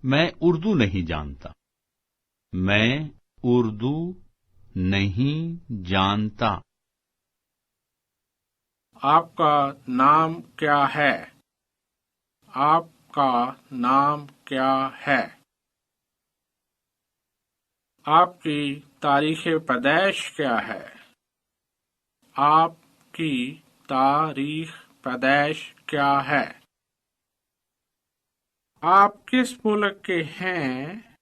मैं उर्दू नहीं जानता। मैं उर्दू नहीं जानता। आपका नाम क्या है? आपका नाम क्या है? आपकी तारीख पैदाइश क्या है? आपकी तारीख पैदाइश क्या है? आप किस मुल्क के हैं?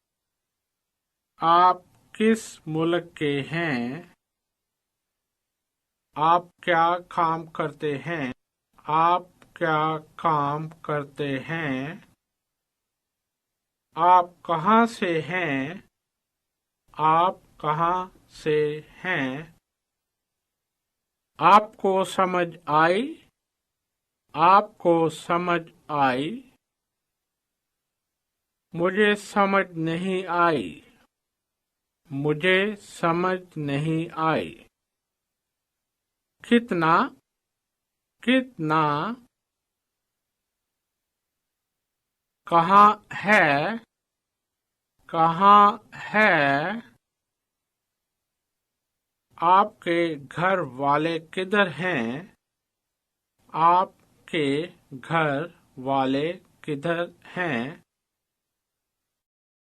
आप किस मुल्क के हैं? आप क्या काम करते हैं? आप क्या काम करते हैं? आप कहाँ से हैं? आप कहाँ से हैं? आपको समझ आई? आपको समझ आई? मुझे समझ नहीं आई। मुझे समझ नहीं आई। कितना? कितना? कहाँ है? कहाँ है? आपके घर वाले किधर हैं? आपके घर वाले किधर हैं?